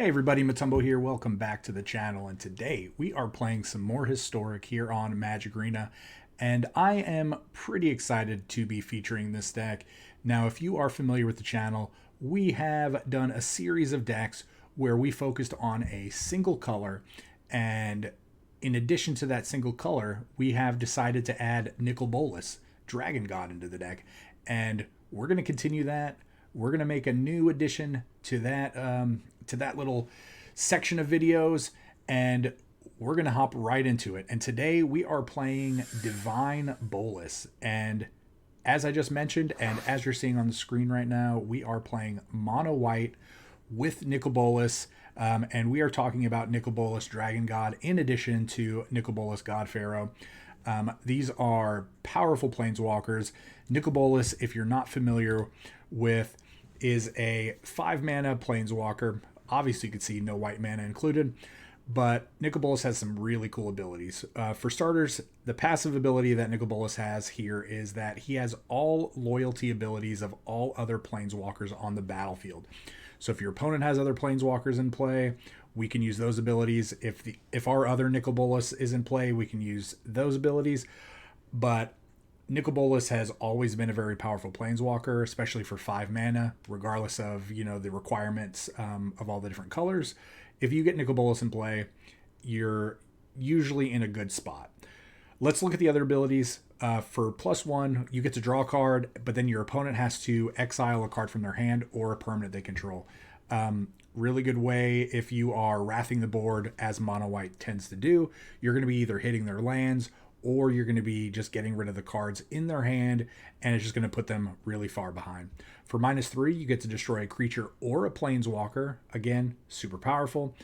Hey everybody, Motumbo here. Welcome back to the channel, and today we are playing some more Historic here on Magic Arena, and I am pretty excited to be featuring this deck. Now, if you are familiar with the channel, we have done a series of decks where we focused on a single color, and in addition to that single color, we have decided to add Nicol Bolas, Dragon God, into the deck, and we're going to continue that. We're going to make a new addition to that little section of videos, and we're going to hop right into it. And today we are playing Divine Bolas, and as I just mentioned, and as you're seeing on the screen right now, we are playing mono white with Nicol Bolas, and we are talking about Nicol Bolas Dragon God in addition to Nicol Bolas God-pharaoh. These are powerful planeswalkers. Nicol Bolas, if you're not familiar with, is a 5-mana planeswalker. Obviously, you can see no white mana included, but Nicol Bolas has some really cool abilities. For starters, the passive ability that Nicol Bolas has here is that he has all loyalty abilities of all other planeswalkers on the battlefield. So if your opponent has other planeswalkers in play, we can use those abilities. If our other Nicol Bolas is in play, we can use those abilities. But Nicol Bolas has always been a very powerful planeswalker, especially for 5 mana, regardless of the requirements of all the different colors. If you get Nicol Bolas in play, you're usually in a good spot. Let's look at the other abilities. For +1, you get to draw a card, but then your opponent has to exile a card from their hand or a permanent they control. Really good way if you are wrathing the board, as mono white tends to do. You're going to be either hitting their lands, or you're going to be just getting rid of the cards in their hand, and it's just going to put them really far behind. For -3, you get to destroy a creature or a planeswalker. Again, super powerful.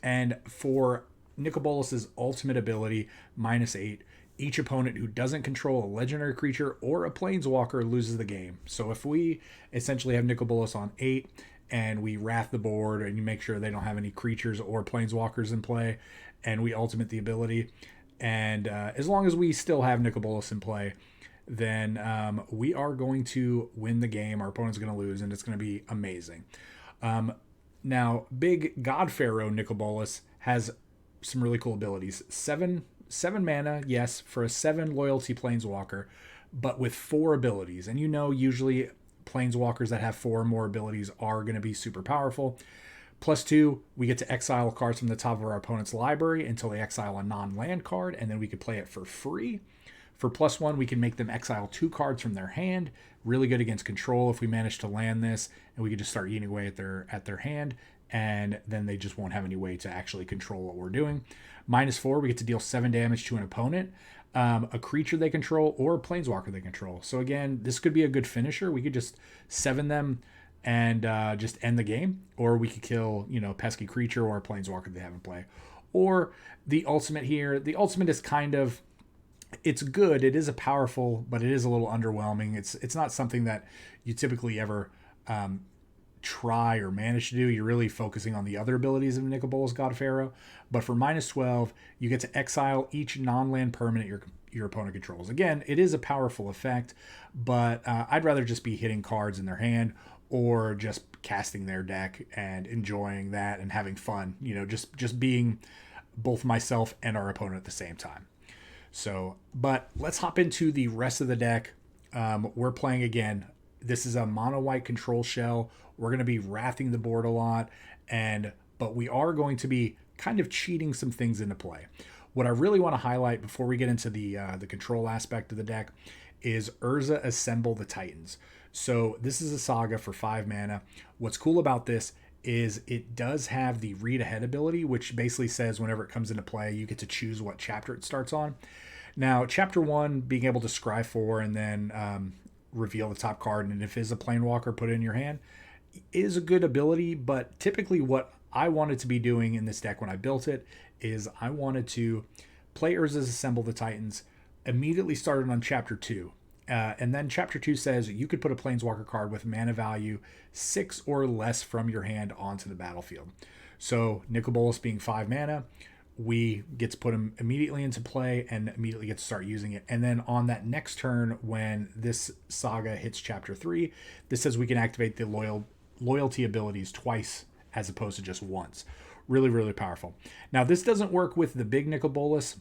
And for Nicol Bolas' ultimate ability, -8, each opponent who doesn't control a legendary creature or a planeswalker loses the game. So if we essentially have Nicol Bolas on 8, and we wrath the board, and you make sure they don't have any creatures or planeswalkers in play, and we ultimate the ability, and as long as we still have Nicol Bolas in play, then we are going to win the game. Our opponent's going to lose, and it's going to be amazing. Now, big god-pharaoh Nicol Bolas has some really cool abilities. Seven mana, yes, for a 7 loyalty planeswalker, but with 4 abilities. And usually planeswalkers that have 4 or more abilities are going to be super powerful. +2, we get to exile cards from the top of our opponent's library until they exile a non-land card, and then we could play it for free. For +1, we can make them exile 2 cards from their hand. Really good against control if we manage to land this, and we could just start eating away at their hand, and then they just won't have any way to actually control what we're doing. -4, we get to deal 7 damage to an opponent, a creature they control, or a planeswalker they control. So again, this could be a good finisher. We could just 7 them and just end the game, or we could kill pesky creature or a planeswalker they have in play. Or the ultimate here, the ultimate is it's good, it is a powerful, but it is a little underwhelming. It's not something that you typically ever try or manage to do. You're really focusing on the other abilities of Nicol Bolas God-pharaoh. But for -12, you get to exile each non-land permanent your opponent controls. Again, it is a powerful effect, but I'd rather just be hitting cards in their hand, or just casting their deck and enjoying that and having fun, just being both myself and our opponent at the same time. So, but let's hop into the rest of the deck. We're playing again. This is a mono white control shell. We're going to be wrathing the board a lot, but we are going to be kind of cheating some things into play. What I really want to highlight before we get into the control aspect of the deck is Urza Assemble the Titans. So this is a saga for 5 mana. What's cool about this is it does have the read ahead ability, which basically says whenever it comes into play, you get to choose what chapter it starts on. Now, chapter 1, being able to scry 4 and then reveal the top card, and if it is a planeswalker, put it in your hand, is a good ability. But typically what I wanted to be doing in this deck when I built it is I wanted to play Urza's Assemble the Titans, immediately started on chapter 2. And then chapter 2 says you could put a planeswalker card with mana value 6 or less from your hand onto the battlefield. So Nicol Bolas being 5 mana, we get to put him immediately into play and immediately get to start using it. And then on that next turn, when this saga hits chapter 3, this says we can activate the loyalty abilities twice as opposed to just once. Really, really powerful. Now, this doesn't work with the big Nicol Bolas,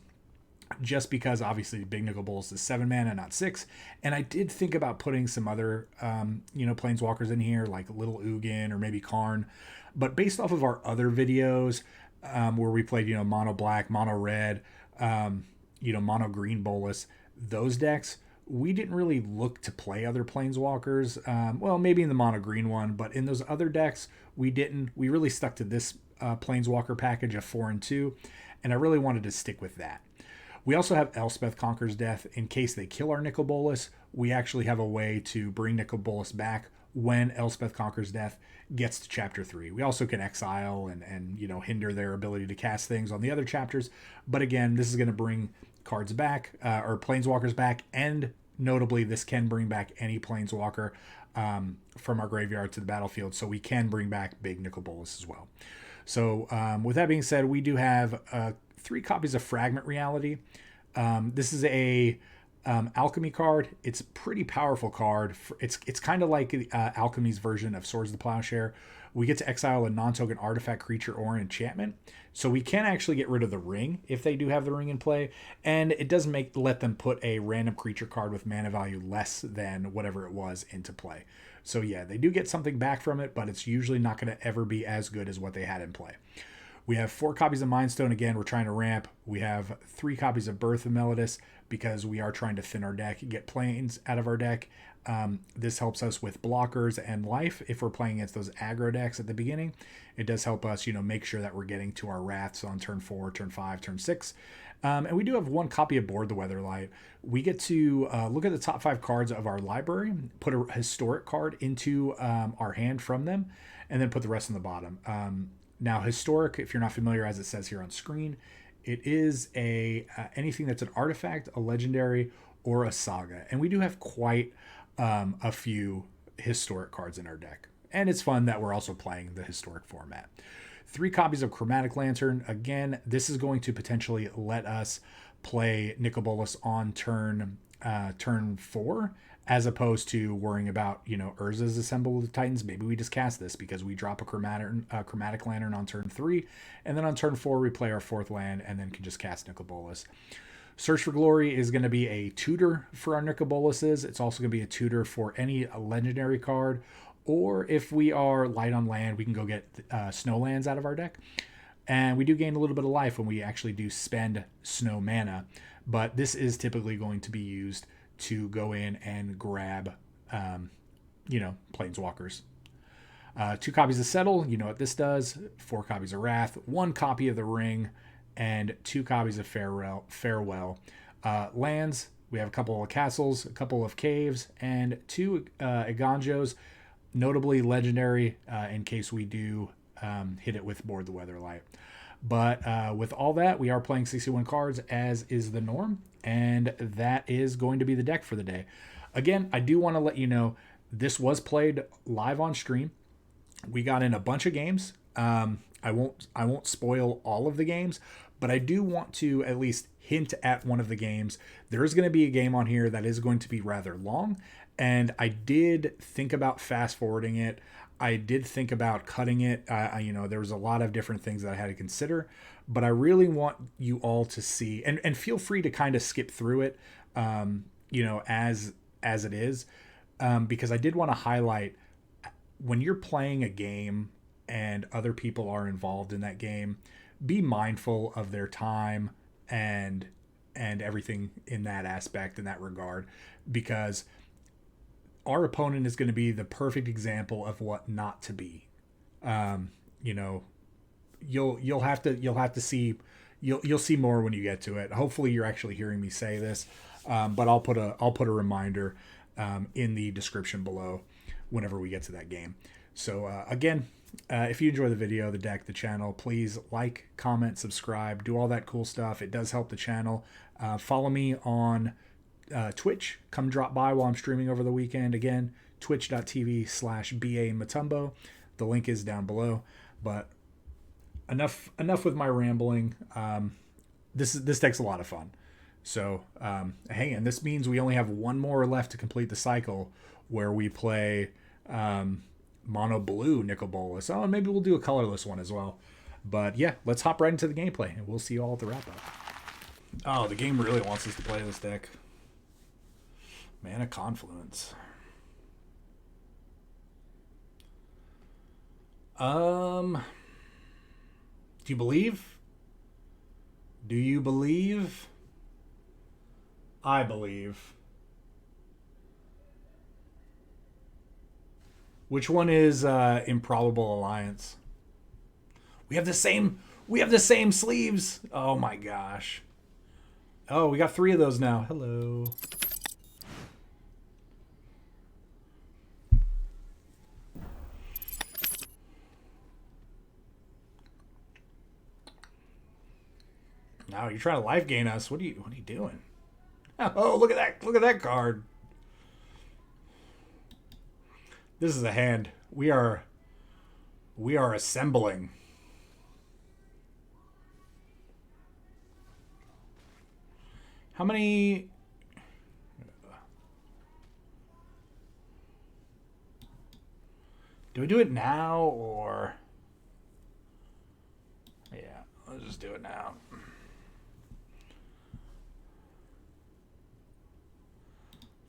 just because obviously big Nicol Bolas is 7 mana, not 6. And I did think about putting some other, planeswalkers in here, like Little Ugin or maybe Karn. But based off of our other videos, where we played, mono black, mono red, mono green Bolas, those decks, we didn't really look to play other planeswalkers. Well, maybe in the mono green one, but in those other decks, we didn't. We really stuck to this planeswalker package of 4 and 2, and I really wanted to stick with that. We also have Elspeth Conquers Death. In case they kill our Nicol Bolas, we actually have a way to bring Nicol Bolas back when Elspeth Conquers Death gets to chapter 3. We also can exile and hinder their ability to cast things on the other chapters. But again, this is going to bring cards back, or planeswalkers back, and notably, this can bring back any planeswalker from our graveyard to the battlefield, so we can bring back big Nicol Bolas as well. So with that being said, we do have 3 copies of Fragment Reality. This is a alchemy card. It's a pretty powerful card. It's kind of like alchemy's version of Swords of the Plowshare. We get to exile a non-token artifact, creature, or an enchantment. So we can actually get rid of the ring if they do have the ring in play. And it does let them put a random creature card with mana value less than whatever it was into play. So yeah, they do get something back from it, but it's usually not going to ever be as good as what they had in play. We have 4 copies of Mindstone. Again, we're trying to ramp. We have 3 copies of Birth of Melodus because we are trying to thin our deck, get planes out of our deck. This helps us with blockers and life if we're playing against those aggro decks at the beginning. It does help us, make sure that we're getting to our wraths on turn 4, turn 5, turn 6. And we do have 1 copy of Board the Weatherlight. We get to look at the top 5 cards of our library, put a historic card into our hand from them, and then put the rest on the bottom. Now, historic, if you're not familiar, as it says here on screen, it is anything that's an artifact, a legendary, or a saga. And we do have quite a few historic cards in our deck. And it's fun that we're also playing the historic format. 3 copies of Chromatic Lantern. Again, this is going to potentially let us play Nicol Bolas on turn 4, as opposed to worrying about, Urza's Assemble of the Titans. Maybe we just cast this because we drop a Chromatic Lantern on turn 3, and then on turn 4 we play our 4th land and then can just cast Nicol Bolas. Search for Glory is going to be a tutor for our Nicol Bolases. It's also going to be a tutor for any legendary card, or if we are light on land, we can go get snow lands out of our deck. And we do gain a little bit of life when we actually do spend snow mana, but this is typically going to be used to go in and grab, planeswalkers. 2 copies of Settle, you know what this does. 4 copies of Wrath, 1 copy of the Ring, and 2 copies of Farewell. Lands, we have a couple of castles, a couple of caves, and 2 Iganjos, notably legendary in case we do hit it with Board the Weatherlight. But with all that, we are playing 61 cards, as is the norm, and that is going to be the deck for the day. Again, I do want to let you know, this was played live on stream. We got in a bunch of games. I won't spoil all of the games, but I do want to at least hint at one of the games. There is going to be a game on here that is going to be rather long, and I did think about fast forwarding it. I did think about cutting it. There was a lot of different things that I had to consider, but I really want you all to see, and feel free to kind of skip through it, as it is, because I did want to highlight, when you're playing a game and other people are involved in that game, be mindful of their time and everything in that aspect, in that regard, because our opponent is going to be the perfect example of what not to be. You'll have to see, you'll see more when you get to it. Hopefully you're actually hearing me say this, but I'll put a reminder in the description below whenever we get to that game. So again, if you enjoy the video, the deck, the channel, please like, comment, subscribe, do all that cool stuff. It does help the channel. Follow me on Twitch. Come drop by while I'm streaming over the weekend. Again, twitch.tv/BA Motumbo. The link is down below. But enough with my rambling. This deck's a lot of fun. So hang on. This means we only have 1 more left to complete the cycle, where we play Mono blue Nicol Bolas. Oh, and maybe we'll do a colorless one as well. But yeah, let's hop right into the gameplay, and we'll see you all at the wrap up. Oh, the game really wants us to play this deck. Mana Confluence. Do you believe? Do you believe? I believe. Which one is Improbable Alliance? We have the same. We have the same sleeves. Oh my gosh. Oh, we got 3 of those now. Hello. No, you're trying to life gain us. What are you doing? Oh, look at that. Look at that card. This is a hand. We are assembling. How many? Do we do it now or? Yeah, let's just do it now.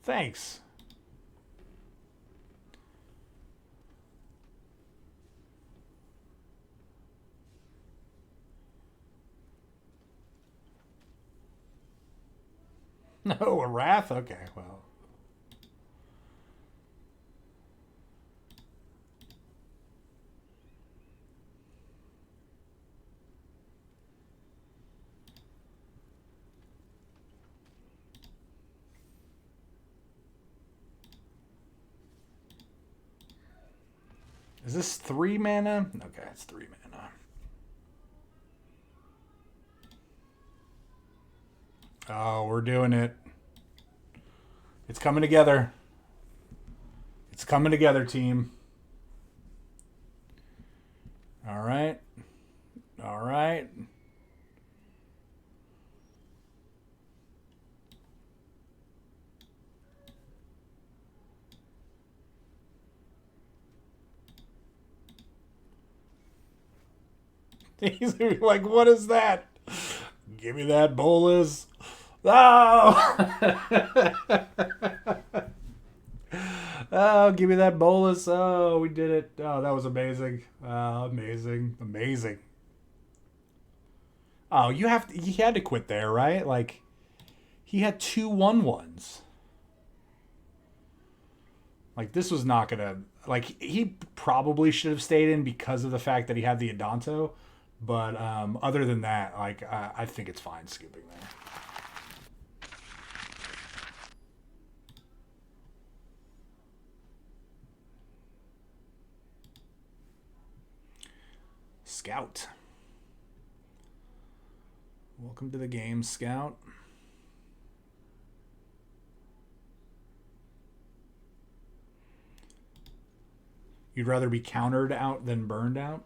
Thanks. No, a Wrath? Okay, well. Is this 3 mana? Okay, it's 3 mana. Oh, we're doing it. It's coming together. It's coming together, team. All right. All right. He's like, what is that? Give me that Bolas. Oh! Oh, give me that Bolas. Oh, we did it. Oh, that was amazing. Amazing. Amazing. Oh, he had to quit there, right? Like, he had 2 1/1s. Like, this was not gonna, like, he probably should have stayed in because of the fact that he had the Adanto. But other than that, like, I think it's fine scooping there. Scout. Welcome to the game, Scout. You'd rather be countered out than burned out?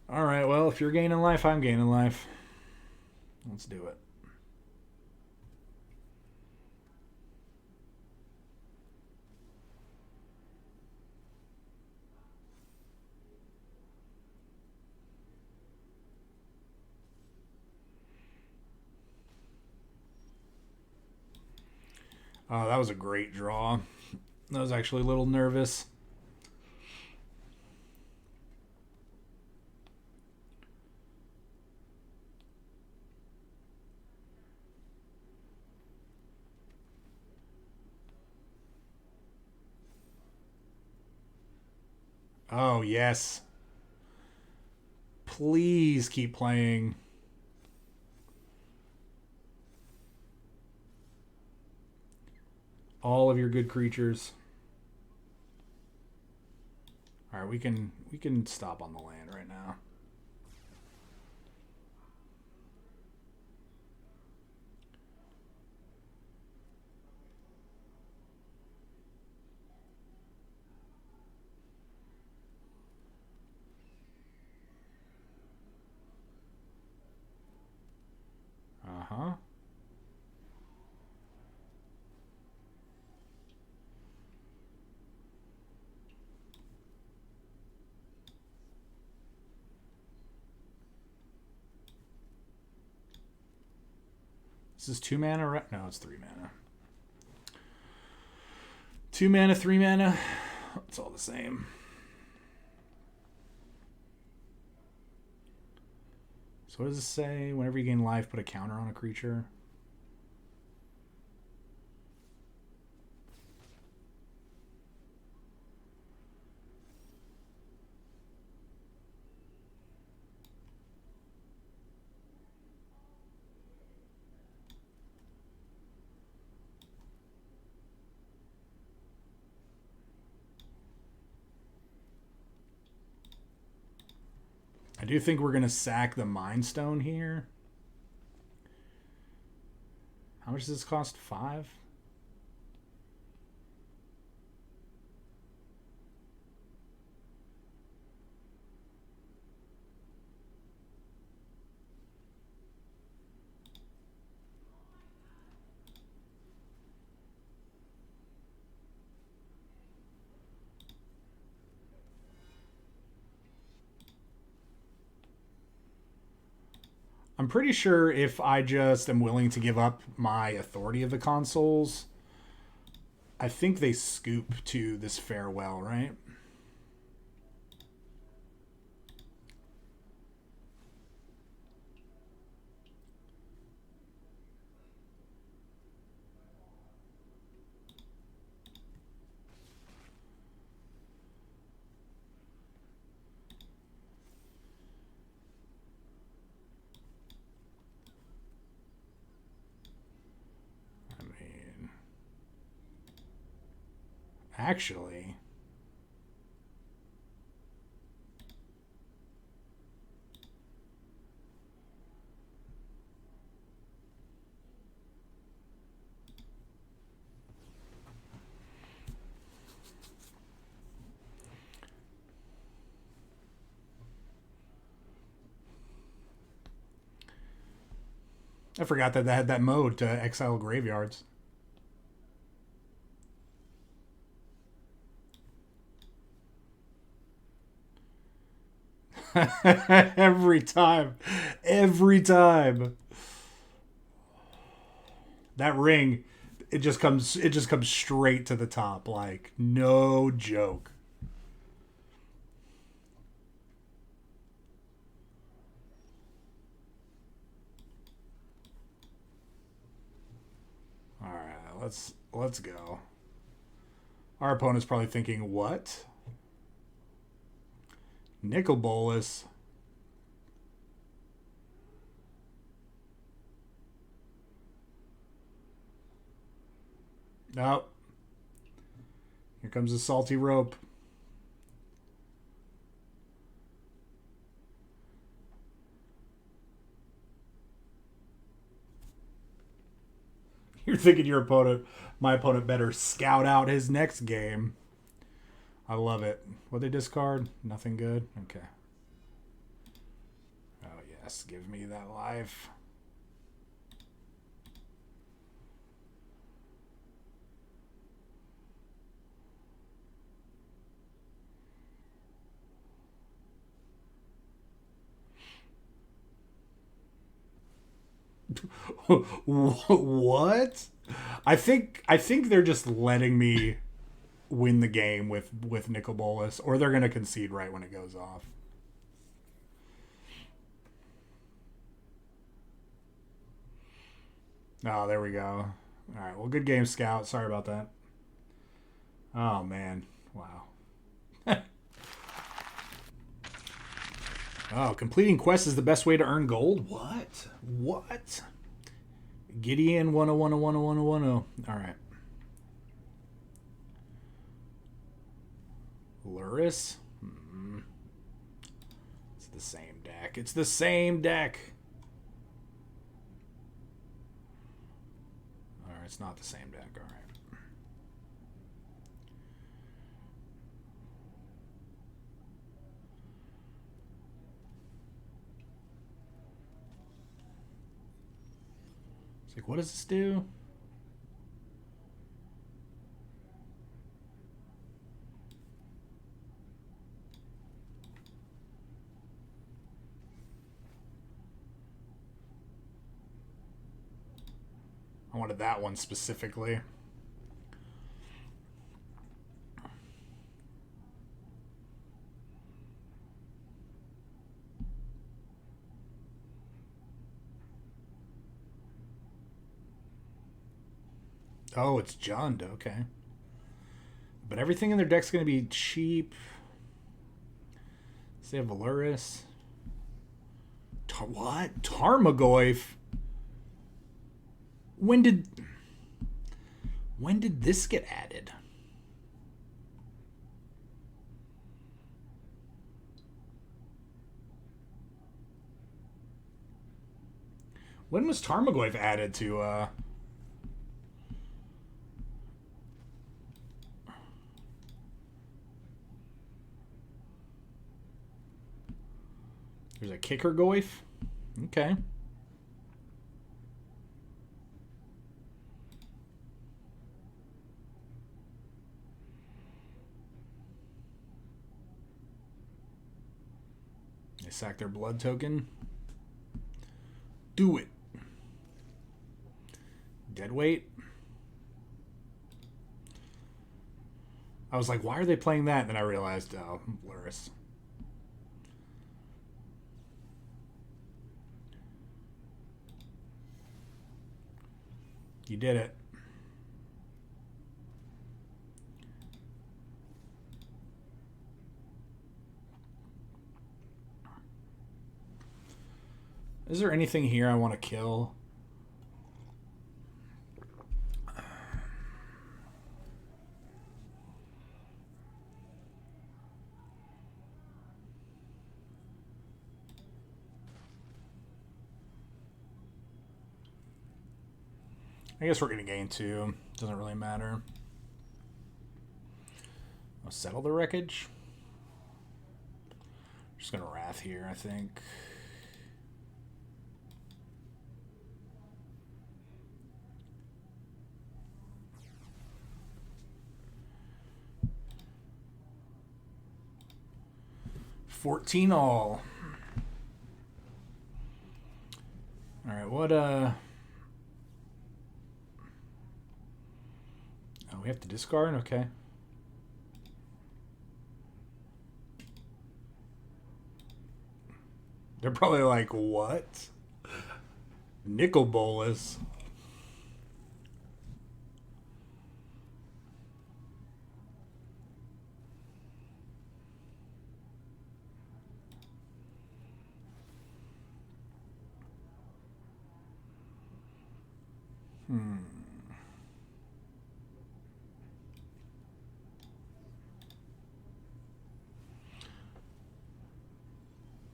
Alright, well, if you're gaining life, I'm gaining life. Let's do it. Oh, that was a great draw. I was actually a little nervous. Oh, yes. Please keep playing. All of your good creatures. All right, we can stop on the land right now. Is this 2 mana? Right? No, it's 3 mana. 2 mana, 3 mana. It's all the same. So what does it say? Whenever you gain life, put a counter on a creature. I do think we're going to sack the Mind Stone here. How much does this cost? 5? I'm pretty sure if I just am willing to give up my authority of the consoles, I think they scoop to this farewell, right? Actually, I forgot that they had that mode to exile graveyards. Every time. Every time. That ring, it just comes straight to the top, like no joke. All right, let's go. Our opponent's probably thinking, "What? Nicol Bolas." Nope. Here comes the salty rope. You're thinking my opponent better scout out his next game. I love it. What they discard? Nothing good? Okay. Oh, yes. Give me that life. What? I think they're just letting me win the game with Nicol Bolas, or they're gonna concede right when it goes off. Oh, there we go. All right. Well, good game, Scout. Sorry about that. Oh man. Wow. Oh, completing quests is the best way to earn gold? What? What? Gideon 101010110. All right. Luris? It's the same deck. It's the same deck. All right, it's not the same deck. All right. It's like, what does this do? but that one specifically. Oh, it's Jund. Okay. But everything in their deck's going to be cheap. So they have Valuris. What? Tarmogoyf? When did this get added? When was Tarmogoyf added to There's a Kicker Goyf? Okay. They sack their blood token. Do it. Deadweight. I was like, why are they playing that? And then I realized, oh, Blurris. You did it. Is there anything here I want to kill? I guess we're going to gain 2. Doesn't really matter. I'll settle the wreckage. Just going to Wrath here, I think. $14 all. Alright, what Oh, we have to discard? Okay. They're probably like, what? Nicol Bolas.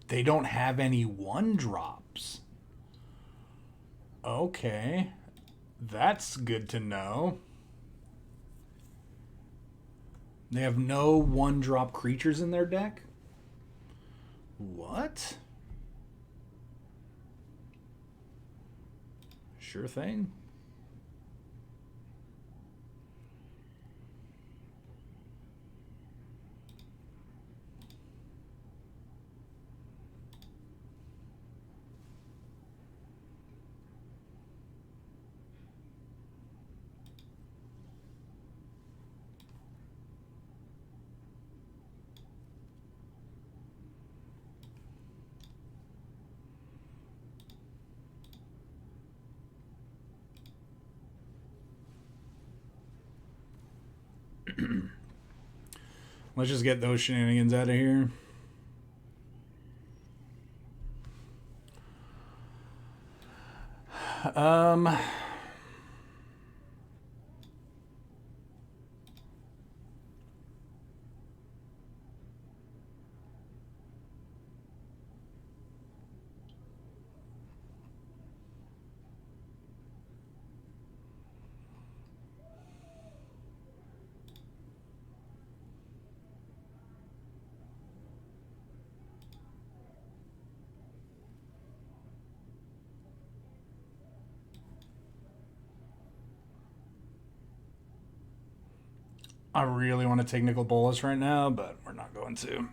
They don't have any 1-drops. Okay. That's good to know. They have no 1-drop creatures in their deck? What? Sure thing. Let's just get those shenanigans out of here. I really want to take Nicol Bolas right now, but we're not going to.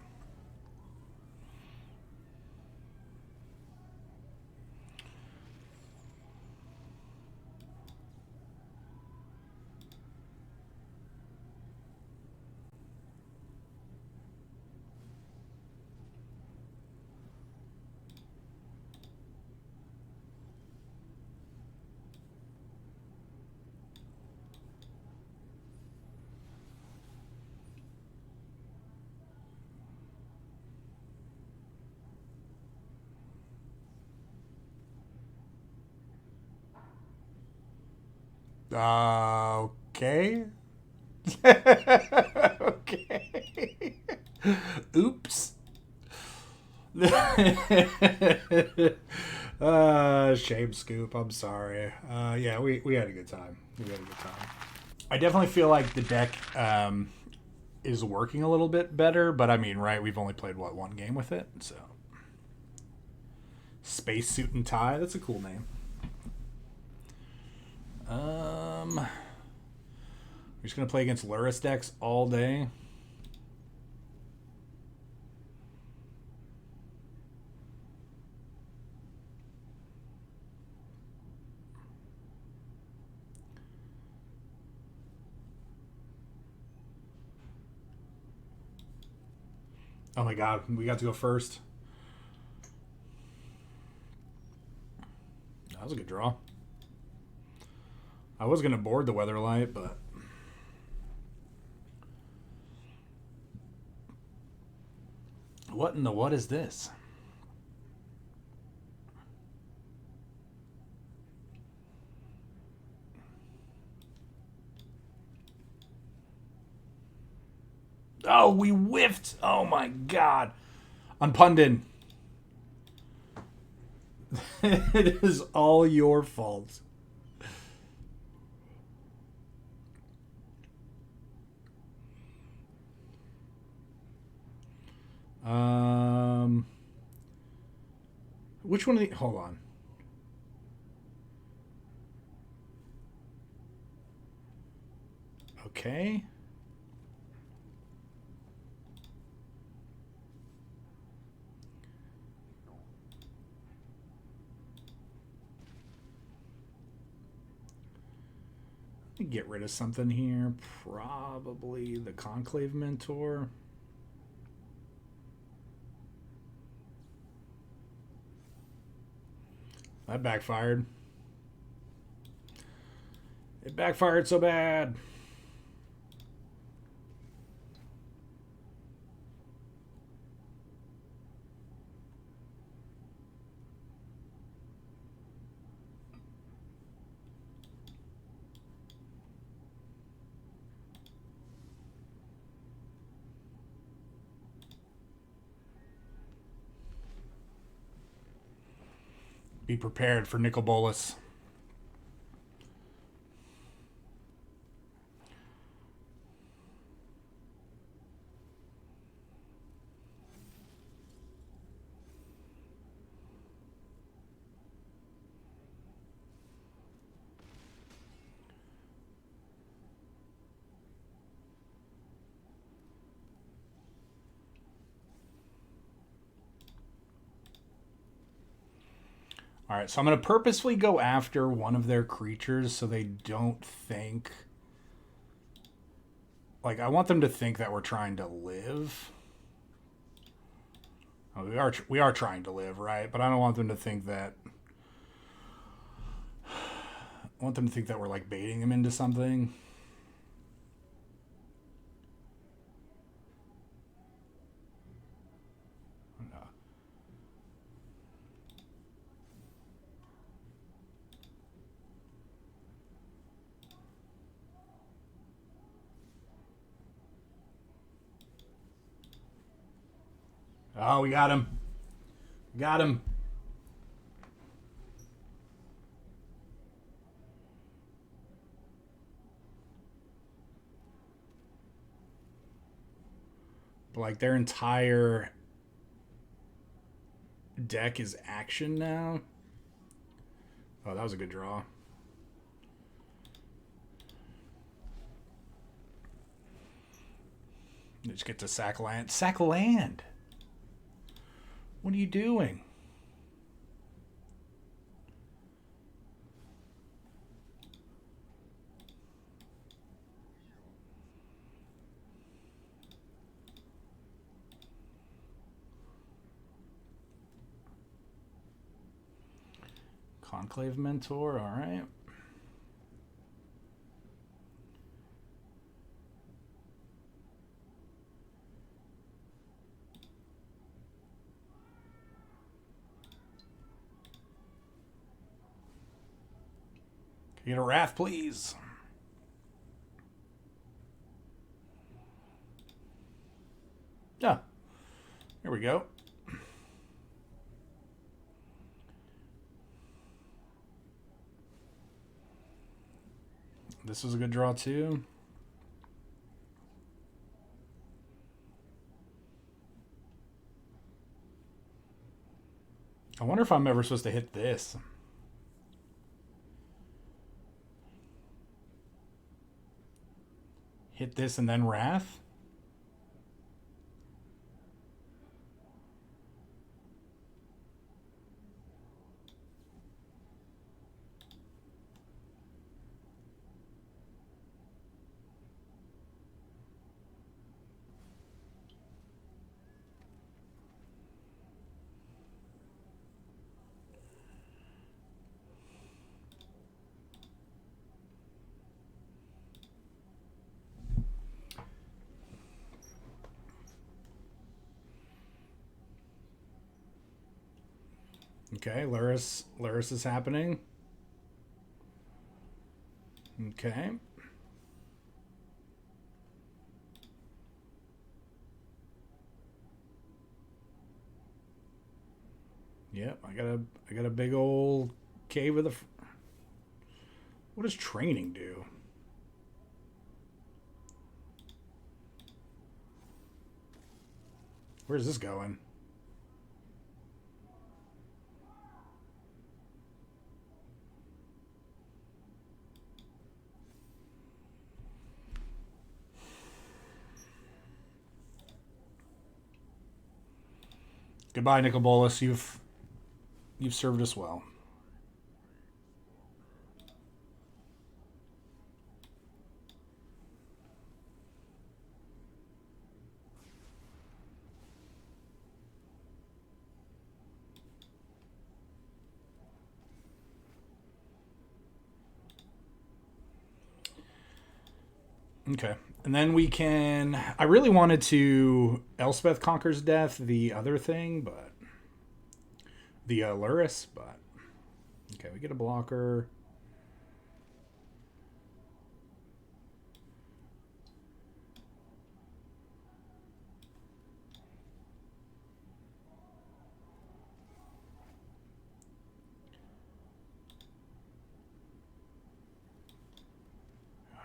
Okay. Okay. Oops. Shame scoop. I'm sorry. Yeah, we had a good time. We had a good time. I definitely feel like the deck is working a little bit better, but I mean, right? We've only played what, one game with it, so. Spacesuit and Tie. That's a cool name. We're just gonna play against Luris decks all day. Oh my god, we got to go first. That was a good draw. I was gonna board the Weatherlight, but what in the what is this? Oh, we whiffed. Oh my god. I'm Pundin. It is all your fault. Which one of the... Hold on. Okay. Get rid of something here. Probably the Conclave Mentor. That backfired. It backfired so bad. Be prepared for Nicol Bolas. All right, so I'm going to purposefully go after one of their creatures so they don't think... Like, I want them to think that we're trying to live. Oh, we are trying to live, right? But I don't want them to think that... I want them to think that we're, like, baiting them into something. Oh, we got him. Got him. But, like, their entire deck is action now. Oh, that was a good draw. Just get to sack land. Sack land! What are you doing? Conclave Mentor, alright. Get a Wrath, please. Yeah. Here we go. This was a good draw, too. I wonder if I'm ever supposed to hit this. Hit this and then Wrath? Okay, Luris is happening. Okay. Yep, I got a big old cave with a. What does training do? Where's this going? Goodbye, Nicol Bolas. You've served us well. Okay. And then we can... I really wanted to Elspeth Conquers Death, the other thing, but... The Luris, but... Okay, we get a blocker.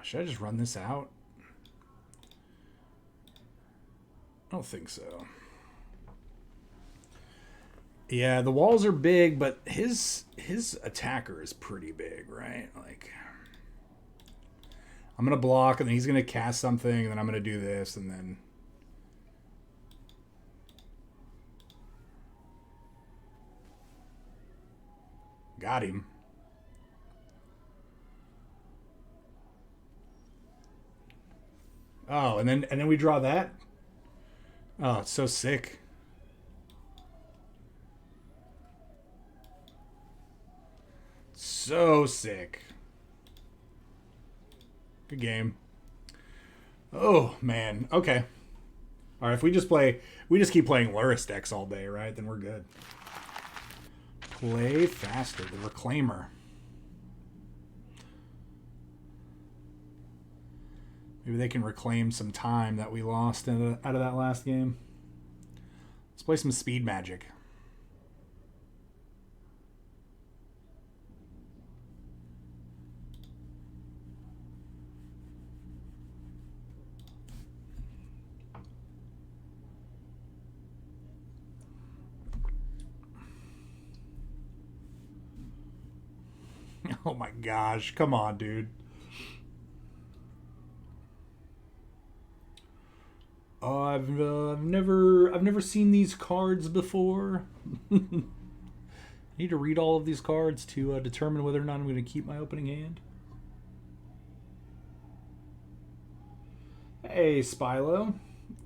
Should I just run this out? I don't think so. Yeah, the walls are big, but his attacker is pretty big, right? Like, I'm gonna block, and then he's gonna cast something, and then I'm gonna do this, and then got him. Oh, and then we draw that. Oh, it's so sick. So sick. Good game. Oh, man. Okay. All right, if we just keep playing Luris decks all day, right? Then we're good. Play faster. The Reclaimer. Maybe they can reclaim some time that we lost out of that last game. Let's play some speed magic. Oh my gosh, come on, dude. Oh, I've never seen these cards before. I need to read all of these cards to determine whether or not I'm going to keep my opening hand. Hey, Spilo.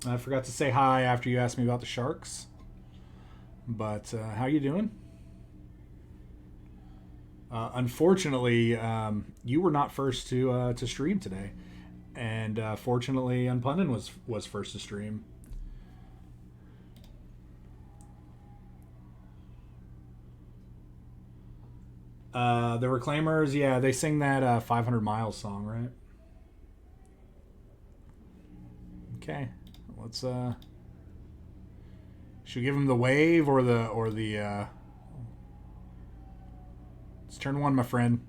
I forgot to say hi after you asked me about the Sharks. But how you doing? Unfortunately, you were not first to stream today. And fortunately, Unpundin was first to stream. The Reclaimers, yeah, they sing that 500 Miles song, right? Okay, let's should we give him the wave or the it's turn one, my friend.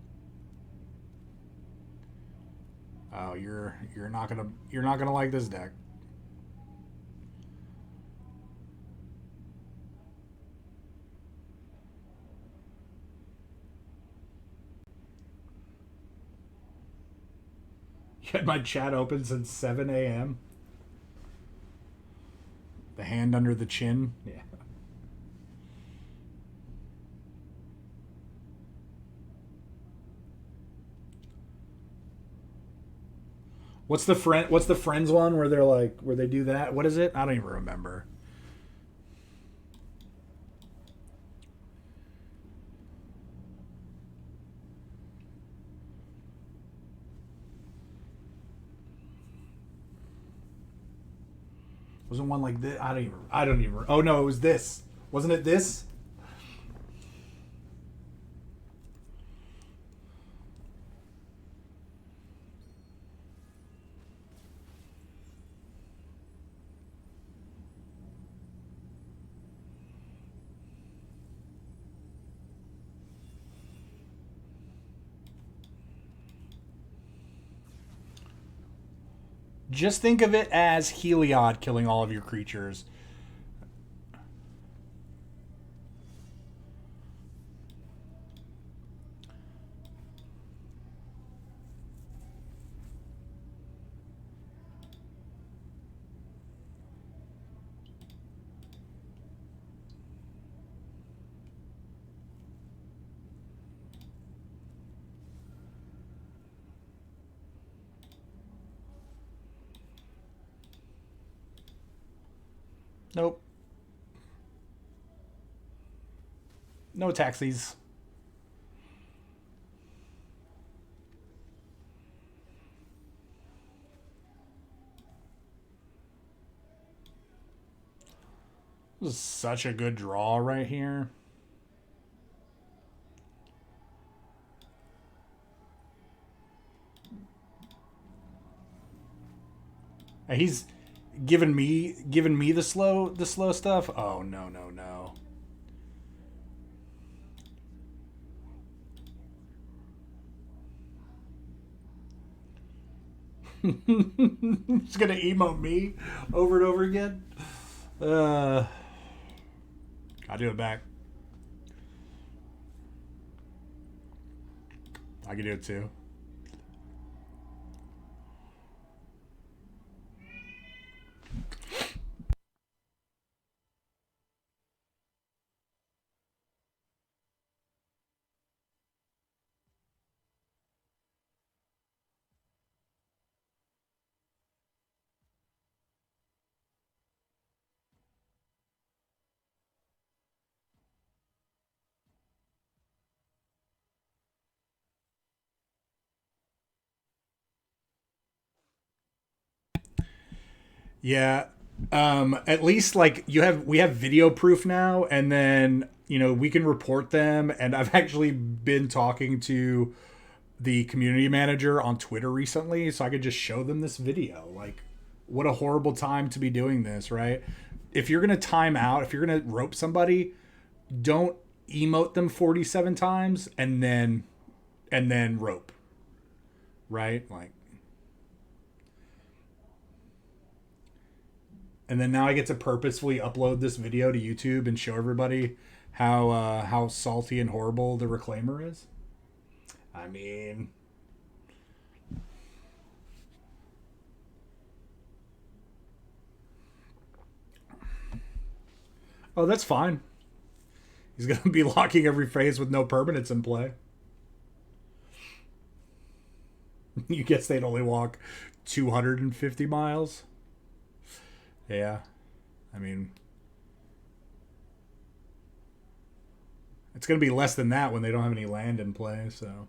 Oh, you're not gonna like this deck. You had my chat open since 7 a.m. The hand under the chin. Yeah. What's the friends one where they're like where they do that? What is it? I don't even remember. Wasn't one like this? I don't even. Oh no, it was this. Wasn't it this? Just think of it as Heliod killing all of your creatures. Nope. No taxis. This is such a good draw right here. He's giving me the slow stuff. Oh no no no. He's gonna emote me over and over again. I'll do it back. I can do it too. Yeah. At least like we have video proof now, and then we can report them. And I've actually been talking to the community manager on Twitter recently, so I could just show them this video. Like, what a horrible time to be doing this, right? If you're gonna time out, if you're gonna rope somebody, don't emote them 47 times and then rope, right? Like, and then now I get to purposefully upload this video to YouTube and show everybody how salty and horrible the Reclaimer is. I mean, oh, that's fine. He's gonna be locking every phase with no permanents in play. You guess they'd only walk 250 miles. Yeah, I mean, it's gonna be less than that when they don't have any land in play. So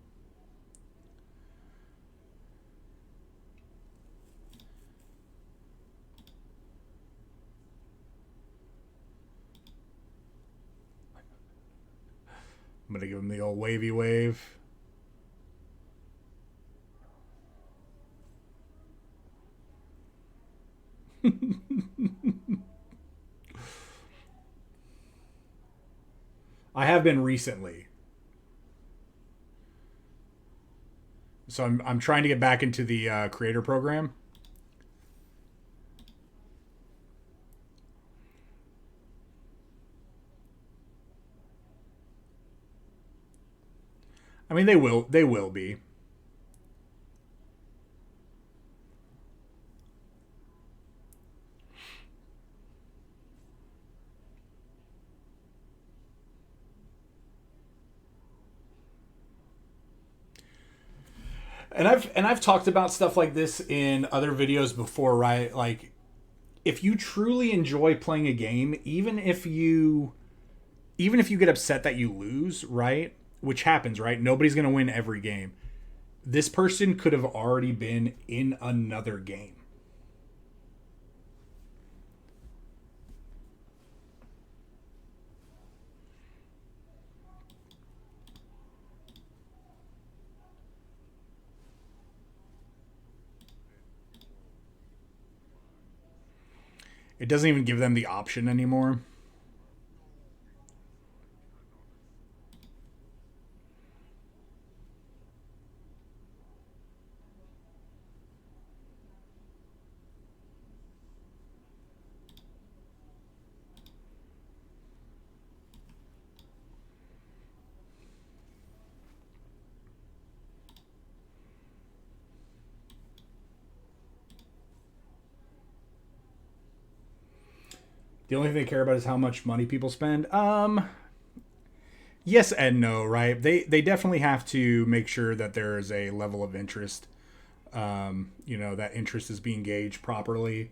I'm going to give him the old wavy wave. I have been recently. So I'm trying to get back into the creator program. I mean, they will be. And I've talked about stuff like this in other videos before, right? Like, if you truly enjoy playing a game, even if you get upset that you lose, right? Which happens, right? Nobody's going to win every game. This person could have already been in another game. It doesn't even give them the option anymore. The only thing they care about is how much money people spend. Yes and no, right? They definitely have to make sure that there is a level of interest. That interest is being gauged properly.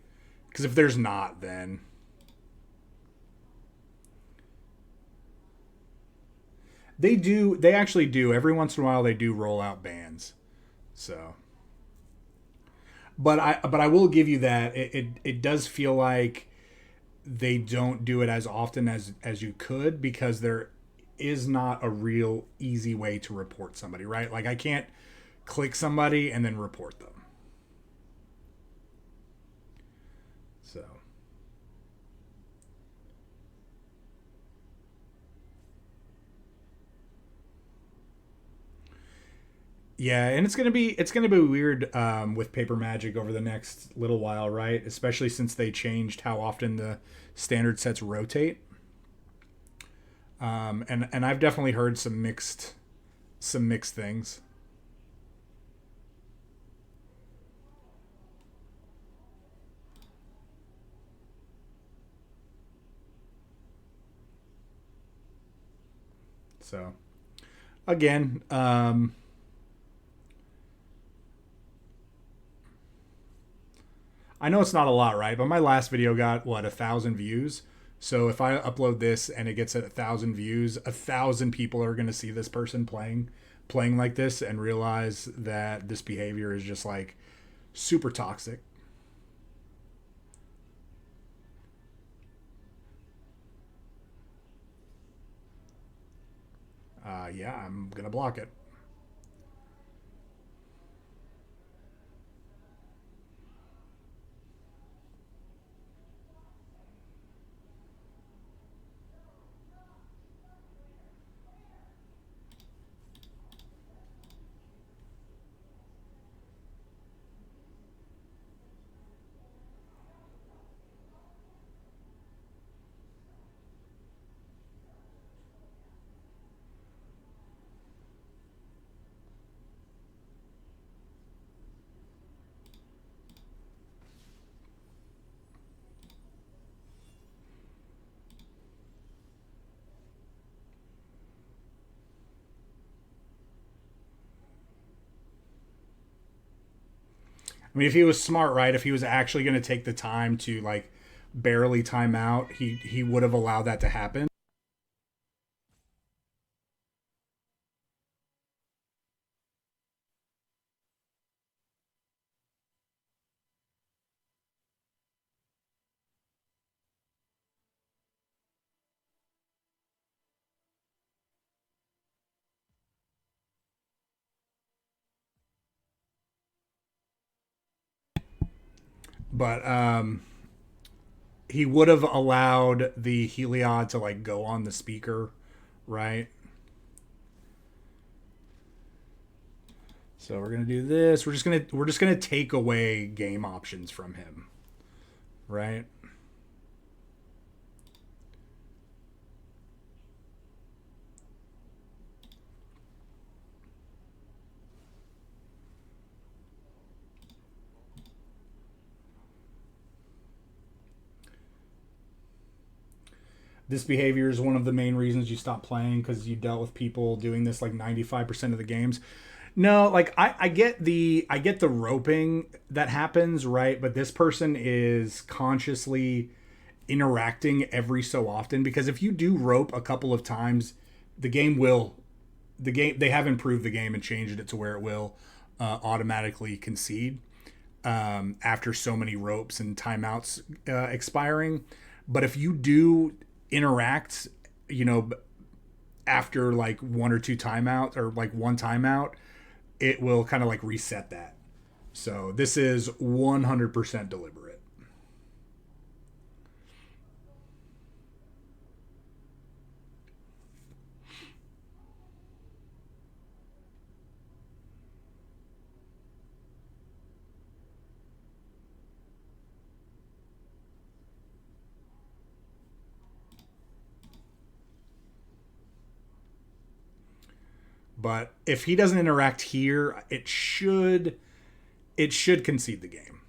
Because if there's not, then they do. They actually do. Every once in a while, they do roll out bans. So, but I will give you that it does feel like they don't do it as often as you could, because there is not a real easy way to report somebody, right? Like, I can't click somebody and then report them. So, yeah, and it's gonna be weird with paper magic over the next little while, right? Especially since they changed how often the standard sets rotate. And I've definitely heard some mixed things. So again, I know it's not a lot, right? But my last video got what, 1,000 views. So if I upload this and it gets at 1,000 views, 1,000 people are going to see this person playing like this and realize that this behavior is just like super toxic. Yeah, I'm gonna block it. I mean, if he was smart, right? If he was actually going to take the time to like barely time out, he would have allowed that to happen. But he would have allowed the Heliod to like go on the speaker, right? So we're gonna do this. We're just gonna take away game options from him, right? This behavior is one of the main reasons you stop playing because you dealt with people doing this like 95% of the games. No, like I get the roping that happens, right? But this person is consciously interacting every so often because if you do rope a couple of times, the game will the game they have improved the game and changed it to where it will automatically concede after so many ropes and timeouts expiring. But if you do interact, you know, after like one or two timeouts or like one timeout, it will kind of like reset that. So this is 100% deliberate. But if he doesn't interact here, it should concede the game.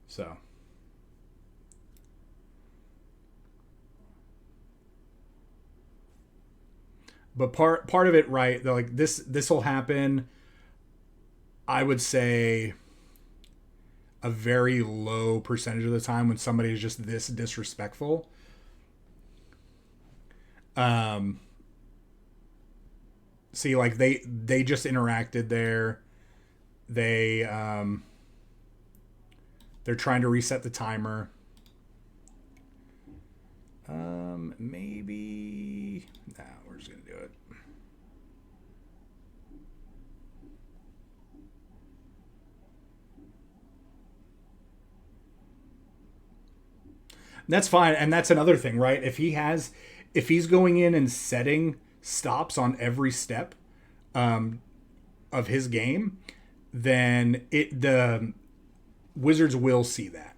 So, but part of it, right? Like this will happen. I would say a very low percentage of the time when somebody is just this disrespectful. Um, See, like they just interacted there. They they're trying to reset the timer. Maybe. Nah, we're just gonna do it. That's fine, and that's another thing, right? If he's going in and setting stops on every step of his game, then the Wizards will see that.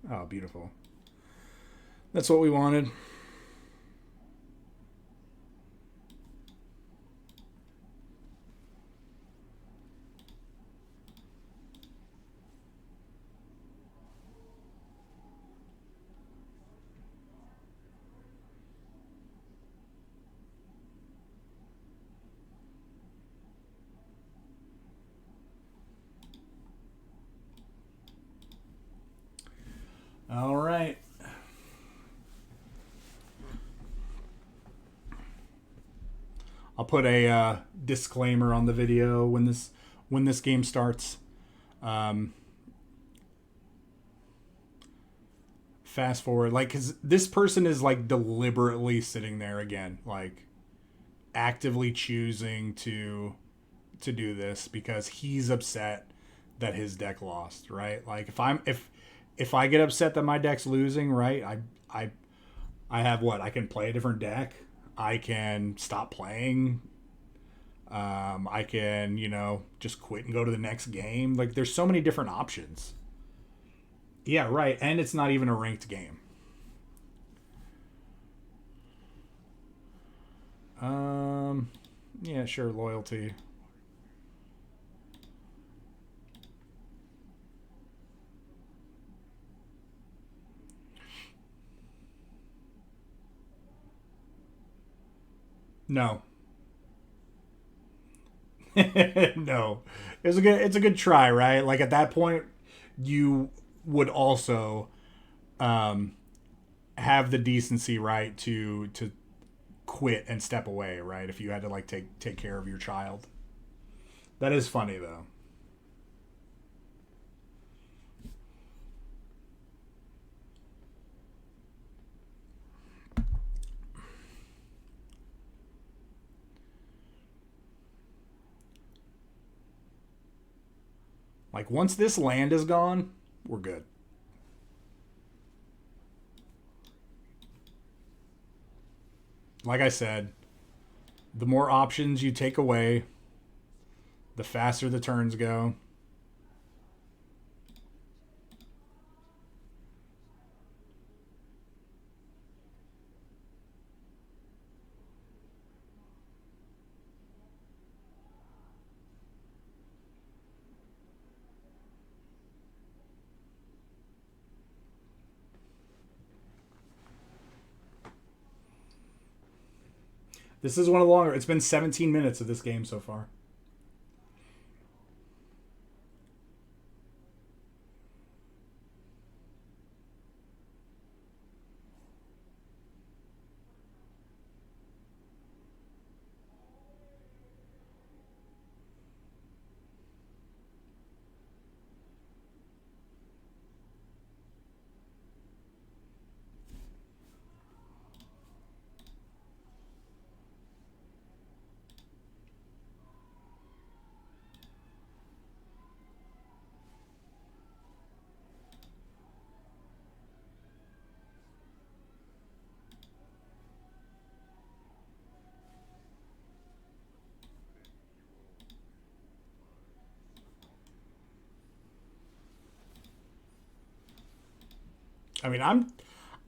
Oh, beautiful. That's what we wanted. All right. I'll put a disclaimer on the video when this game starts. Um, Fast forward, like, because this person is like deliberately sitting there again, like actively choosing to do this because he's upset that his deck lost, right? Like if I get upset that my deck's losing, right? I I have what? I can play a different deck. I can stop playing. I can, just quit and go to the next game. Like, there's so many different options. Yeah, right. And it's not even a ranked game. Um, yeah, sure, loyalty. No, no. It's a good try, right? Like at that point, you would also um, have the decency, right, to quit and step away, right? If you had to like take care of your child. That is funny though. Like, once this land is gone, we're good. Like I said, the more options you take away, the faster the turns go. This is one of the longer. It's been 17 minutes of this game so far. I mean,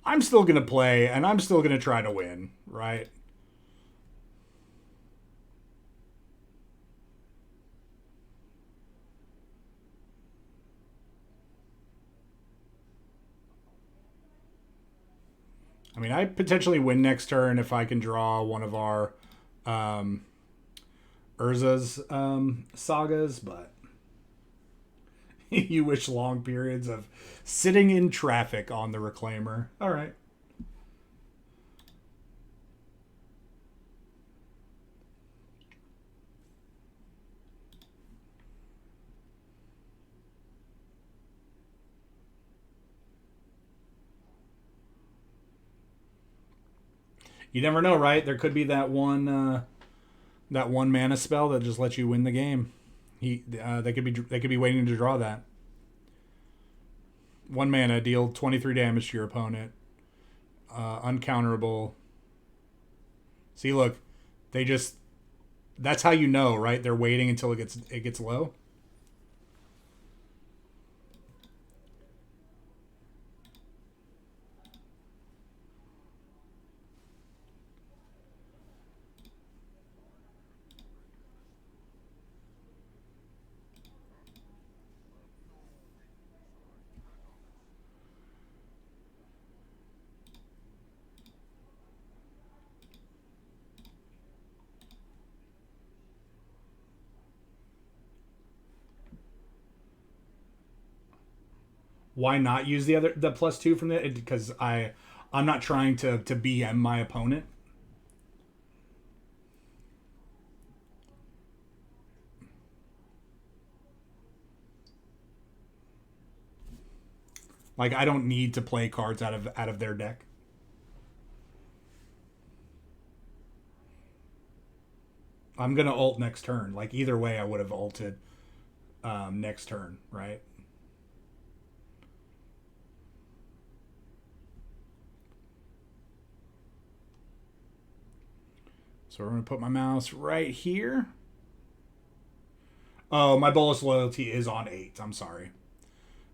I'm still gonna play, and I'm still gonna try to win, right? I mean, I potentially win next turn if I can draw one of our um, Urza's sagas, but you wish long periods of sitting in traffic on the Reclaimer. All right. You never know, right? There could be that one mana spell that just lets you win the game. They could be waiting to draw that. One mana, deal 23 damage to your opponent. Uncounterable. See, look, they just that's how you know, right? They're waiting until it gets low. Why not use the +2 from it? Because I'm not trying to BM my opponent. Like, I don't need to play cards out of their deck. I'm gonna ult next turn. Like, either way, I would have ulted next turn, right? So we're gonna put my mouse right here. Oh, my Bolus loyalty is on 8. I'm sorry,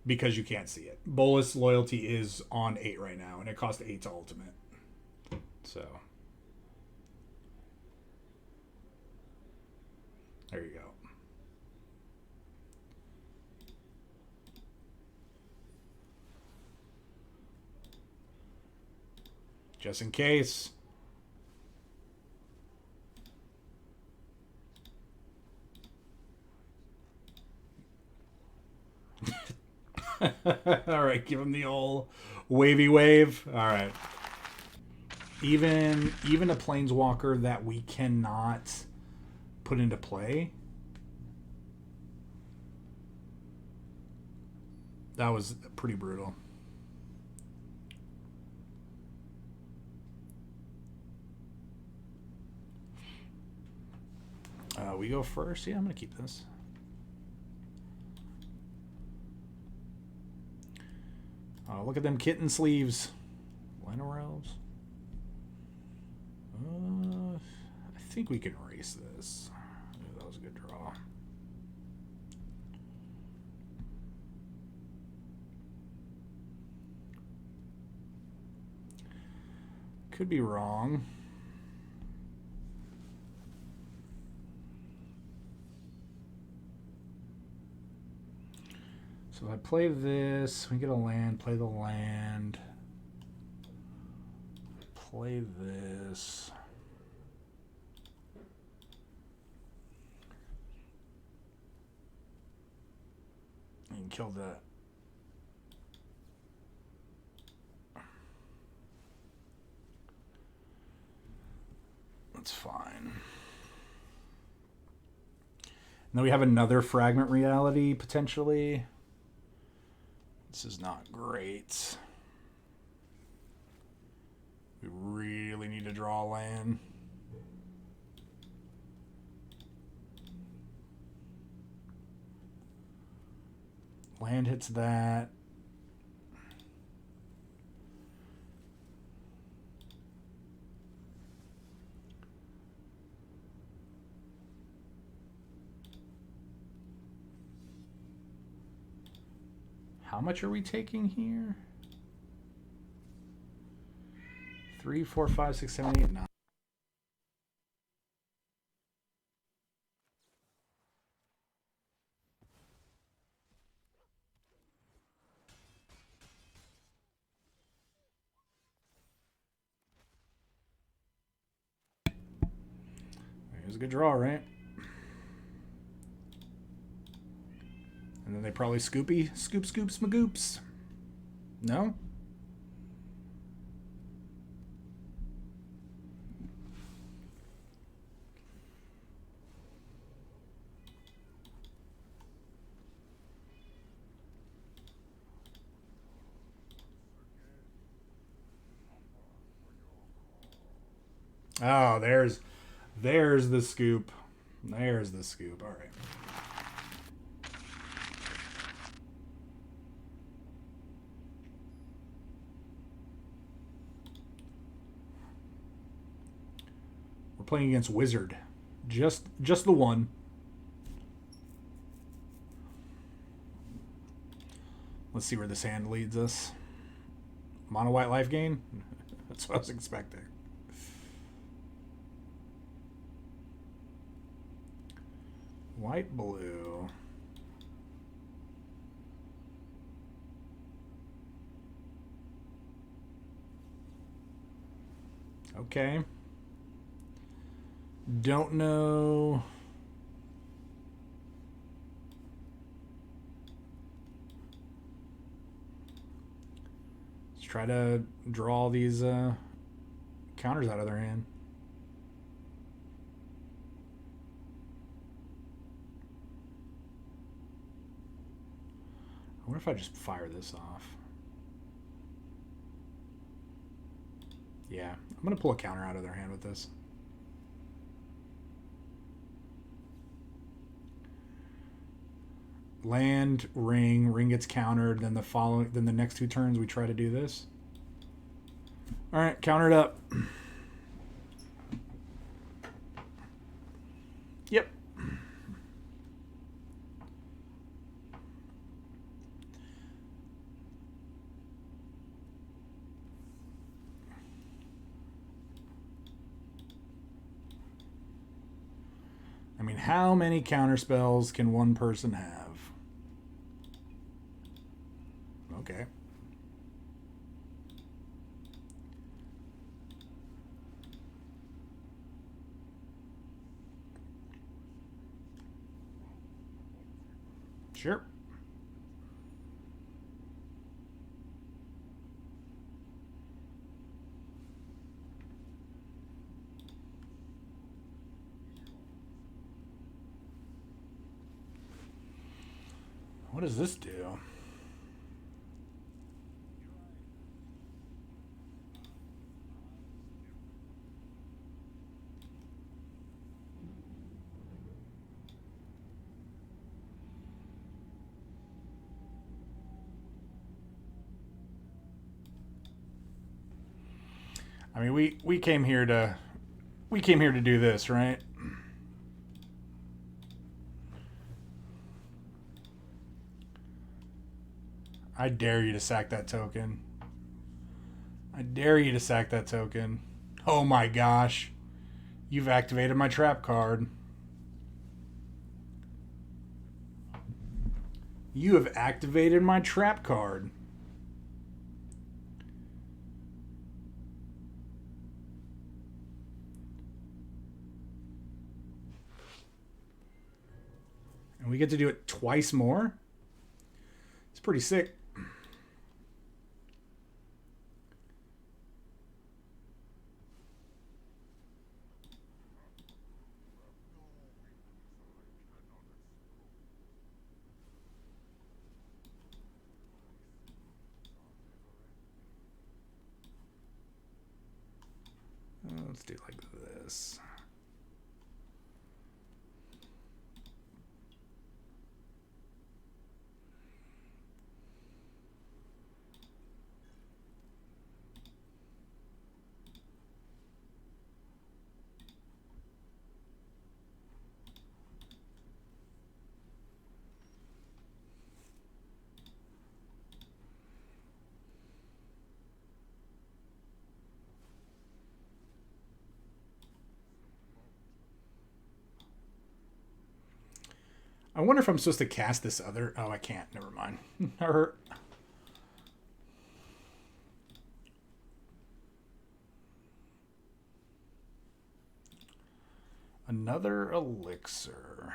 because you can't see it. Bolus loyalty is on 8 right now, and it cost 8 to ultimate. So there you go. Just in case. All right, give him the old wavy wave. All right. Even a planeswalker that we cannot put into play. That was pretty brutal. We go first. Yeah, I'm gonna keep this. Oh, look at them kitten sleeves. Llanowar elves. I think we can erase this. That was a good draw. Could be wrong. So if I play this, we get a land, play the land. Play this. And kill that. That's fine. Now we have another Fragment Reality, potentially. This is not great. We really need to draw land. Land hits that. How much are we taking here? 3, 4, 5, 6, 7, 8, 9. Here's a good draw, right? And then they probably scoops, magoops. No? Oh, there's the scoop. There's the scoop. All right. We're playing against Wizard. Just the one. Let's see where this hand leads us. Mono white life gain? That's what I was expecting. White blue. Okay. Don't know. Let's try to draw these counters out of their hand. I wonder if I just fire this off. Yeah, I'm going to pull a counter out of their hand with this. Land, ring gets countered, then the next 2 turns we try to do this. All right, counter it up. Yep. I mean, how many counter spells can one person have? Okay. Sure. What does this do? I mean, we came here to do this, right? I dare you to sack that token. I dare you to sack that token. Oh my gosh. You've activated my trap card. You have activated my trap card. And we get to do it twice more? It's pretty sick. Let's do like this. I wonder if I'm supposed to cast this other... Oh, I can't. Never mind. Another elixir.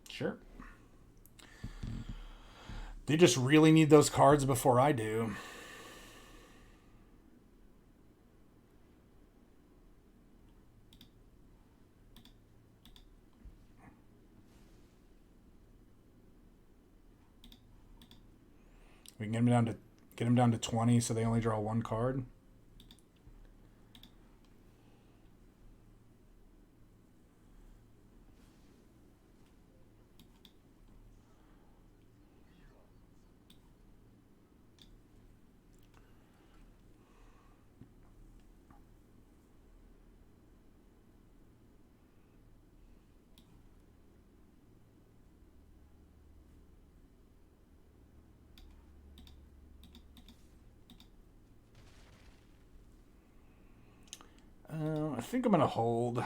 Sure. They just really need those cards before I do. We can get them down to 20 so they only draw one card. I think I'm going to hold.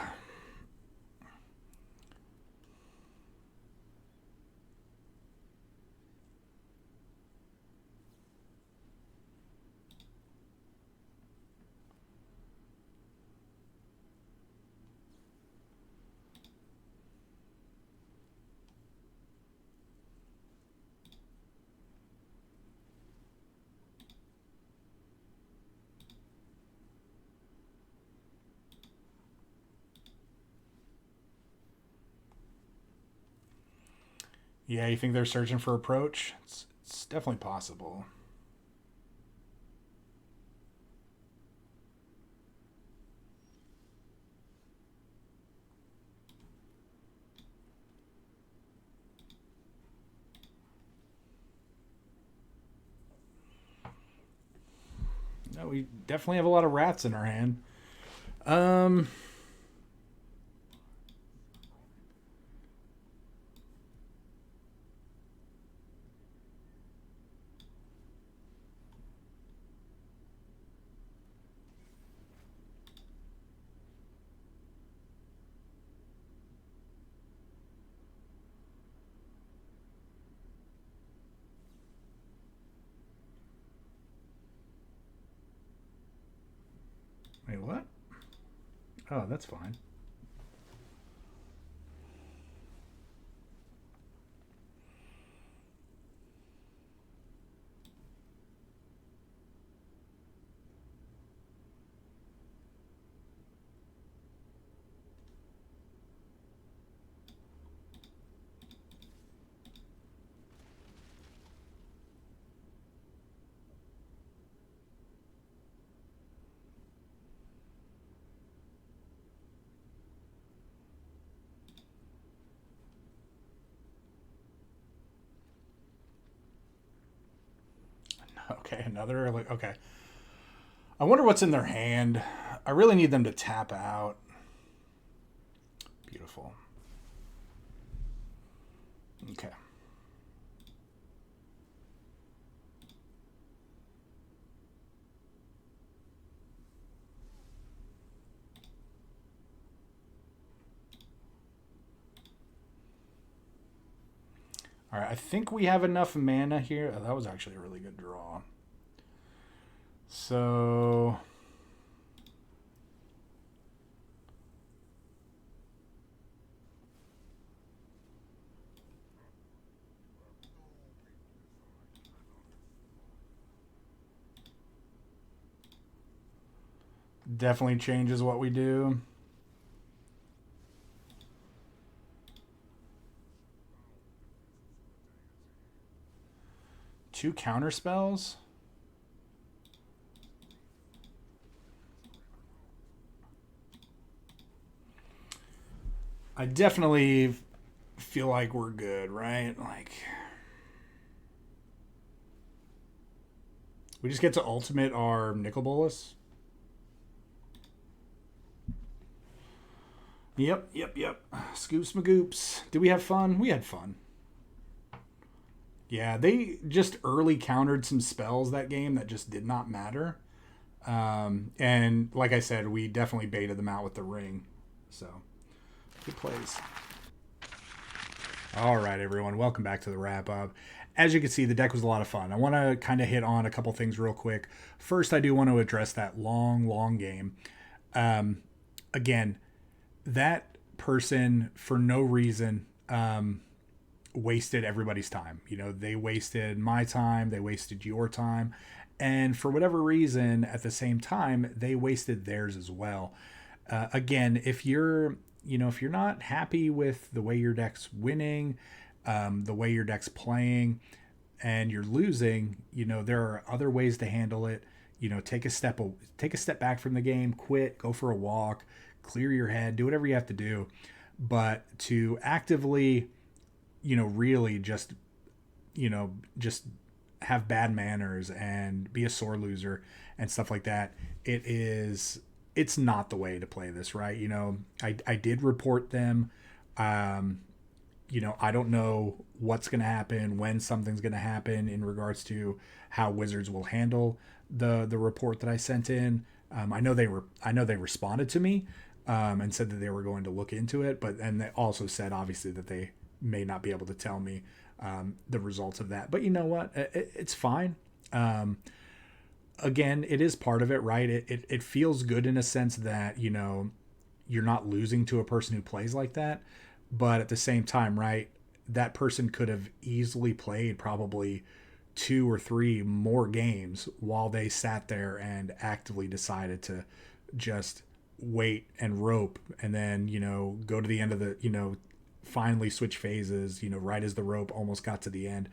Yeah, you think they're searching for approach? It's definitely possible. No, we definitely have a lot of rats in our hand. Wait, what? Oh, that's fine. Okay, another. Like, okay. I wonder what's in their hand. I really need them to tap out. Beautiful. Okay. All right, I think we have enough mana here. Oh, that was actually a really good draw. So definitely changes what we do. Two counter spells. I definitely feel like we're good, right? Like we just get to ultimate our Nicol Bolas. Yep. Scoops magoops. Did we have fun? We had fun. Yeah, they just early countered some spells that game that just did not matter. And like I said, we definitely baited them out with the ring. So, good plays. All right, everyone. Welcome back to the wrap up. As you can see, the deck was a lot of fun. I want to kind of hit on a couple things real quick. First, I do want to address that long game. Again, that person, for no reason, wasted everybody's time. You know, they wasted my time, they wasted your time, and for whatever reason, at the same time, they wasted theirs as well. Again, if you're if you're not happy with the way your deck's winning, the way your deck's playing, and you're losing, there are other ways to handle it. Take a step back from the game, quit, go for a walk, clear your head, do whatever you have to do. But to actively, really just have bad manners and be a sore loser and stuff like that, it's not the way to play this, right? I did report them. I don't know what's going to happen, when something's going to happen in regards to how Wizards will handle the report that I sent in. I know they responded to me, and said that they were going to look into it, and they also said obviously that they may not be able to tell me the results of that. But you know what? It's fine. Again, it is part of it, right? It feels good in a sense that you're not losing to a person who plays like that, but at the same time, right? That person could have easily played probably 2 or 3 more games while they sat there and actively decided to just wait and rope, and then go to the end of the finally switch phases right as the rope almost got to the end.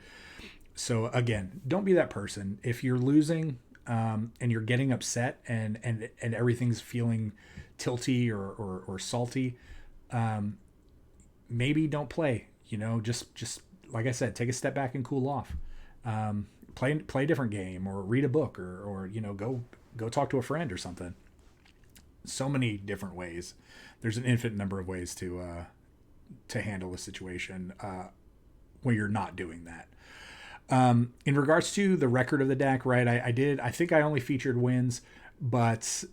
So again, don't be that person. If you're losing, and you're getting upset, and everything's feeling tilty or salty, maybe don't play. Just like I said, take a step back and cool off. Play a different game, or read a book, or go talk to a friend or something. So many different ways. There's an infinite number of ways to handle a situation when you're not doing that. In regards to the record of the deck, right? I think I only featured wins, but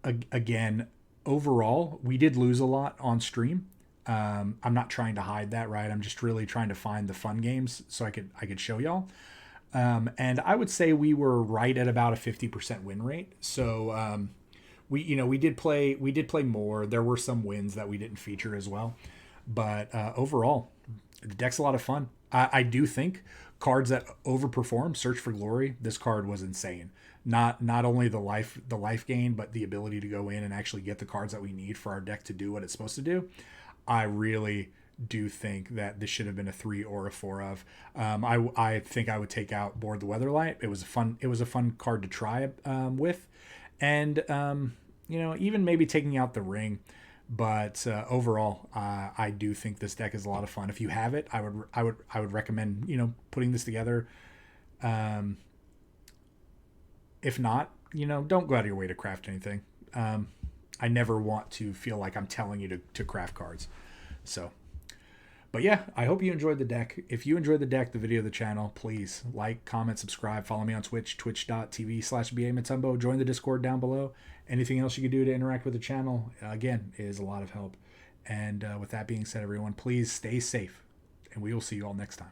again, overall, we did lose a lot on stream. I'm not trying to hide that, right? I'm just really trying to find the fun games so I could show y'all. And I would say we were right at about a 50% win rate. So we did play more. There were some wins that we didn't feature as well, but overall, the deck's a lot of fun. I do think cards that overperform, Search for Glory. This card was insane. Not only the life gain, but the ability to go in and actually get the cards that we need for our deck to do what it's supposed to do. I really do think that this should have been a 3 or a 4 of. I think I would take out Board the Weatherlight. It was a fun card to try with, and even maybe taking out the ring. But overall, I do think this deck is a lot of fun. If you have it, I would recommend putting this together. If not, don't go out of your way to craft anything. I never want to feel like I'm telling you to craft cards. So, but yeah, I hope you enjoyed the deck. If you enjoyed the deck, the video, the channel, please like, comment, subscribe, follow me on Twitch, twitch.tv/BAMotumbo. Join the Discord down below. Anything else you can do to interact with the channel, again, is a lot of help. And with that being said, everyone, please stay safe, and we will see you all next time.